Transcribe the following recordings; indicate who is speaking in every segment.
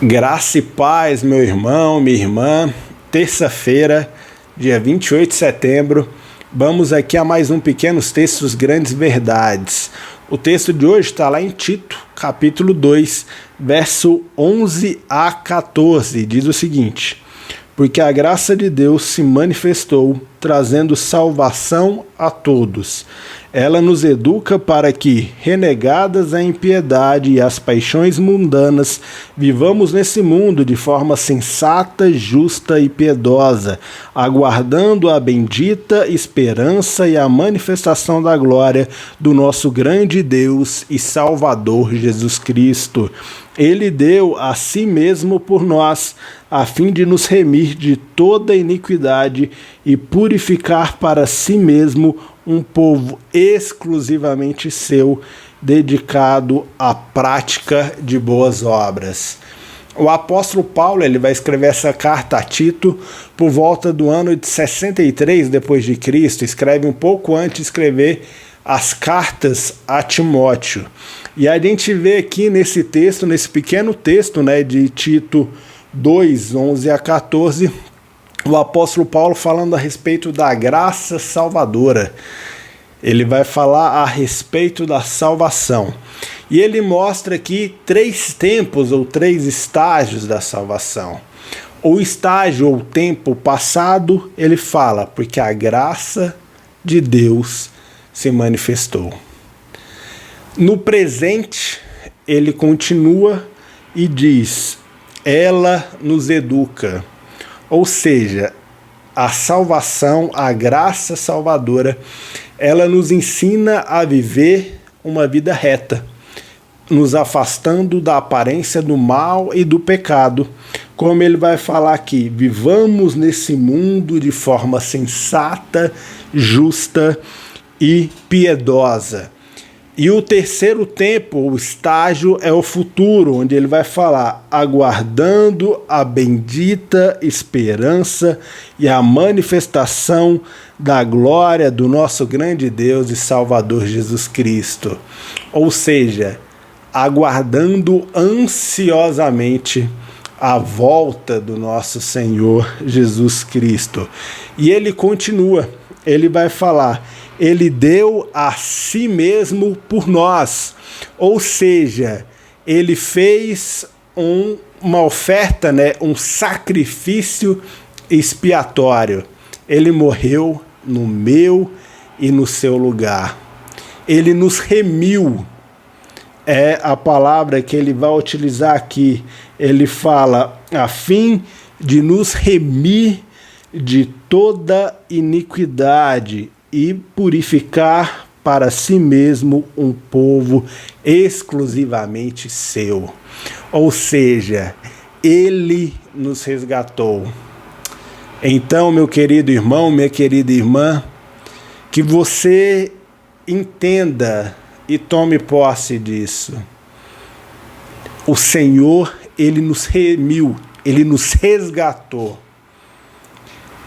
Speaker 1: Graça e paz, meu irmão, minha irmã. Terça-feira, dia 28 de setembro, vamos aqui a mais um Pequenos Textos, Grandes Verdades. O texto de hoje está lá em Tito, capítulo 2, verso 11 a 14. Diz o seguinte: porque a graça de Deus se manifestou, trazendo salvação a todos. Ela nos educa para que, renegadas a impiedade e as paixões mundanas, vivamos nesse mundo de forma sensata, justa e piedosa, aguardando a bendita esperança e a manifestação da glória do nosso grande Deus e Salvador Jesus Cristo. Ele deu a si mesmo por nós, a fim de nos remir de toda iniquidade e purificar para si mesmo um povo exclusivamente seu, dedicado à prática de boas obras. O apóstolo Paulo ele vai escrever essa carta a Tito por volta do ano de 63 depois de Cristo. Escreve um pouco antes de escrever as cartas a Timóteo. E a gente vê aqui nesse texto, nesse pequeno texto, de Tito 2, 11 a 14, o apóstolo Paulo falando a respeito da graça salvadora. Ele vai falar a respeito da salvação. E ele mostra aqui 3 tempos ou 3 estágios da salvação. O estágio ou tempo passado, ele fala, porque a graça de Deus se manifestou. No presente, ele continua e diz, ela nos educa. Ou seja, a salvação, a graça salvadora, ela nos ensina a viver uma vida reta, nos afastando da aparência do mal e do pecado. Como ele vai falar aqui, vivamos nesse mundo de forma sensata, justa e piedosa. E o terceiro tempo, o estágio, é o futuro, onde ele vai falar, aguardando a bendita esperança e a manifestação da glória do nosso grande Deus e Salvador Jesus Cristo. Ou seja, aguardando ansiosamente a volta do nosso Senhor Jesus Cristo. E ele continua, ele vai falar, ele deu a si mesmo por nós. Ou seja, ele fez uma oferta, um sacrifício expiatório. Ele morreu no meu e no seu lugar. Ele nos remiu. É a palavra que ele vai utilizar aqui. Ele fala, a fim de nos remir de toda iniquidade e purificar para si mesmo um povo exclusivamente seu. Ou seja, ele nos resgatou. Então, meu querido irmão, minha querida irmã, que você entenda e tome posse disso. O Senhor, ele nos remiu, ele nos resgatou.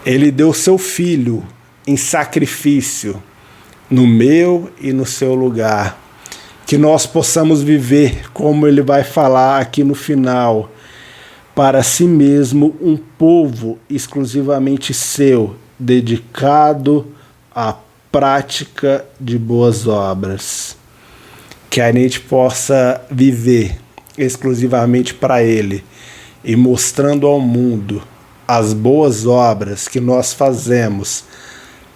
Speaker 1: Ele deu seu Filho em sacrifício no meu e no seu lugar. Que nós possamos viver, como ele vai falar aqui no final, para si mesmo um povo exclusivamente seu, dedicado à prática de boas obras. Que a gente possa viver exclusivamente para ele e mostrando ao mundo as boas obras que nós fazemos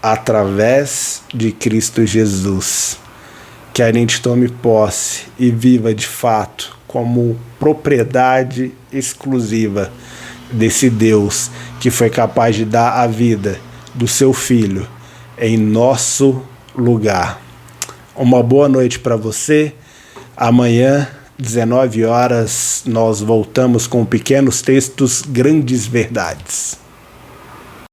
Speaker 1: através de Cristo Jesus. Que a gente tome posse e viva de fato como propriedade exclusiva desse Deus que foi capaz de dar a vida do seu Filho em nosso lugar. Uma boa noite para você. Amanhã, 19 horas, nós voltamos com Pequenos Textos, Grandes Verdades.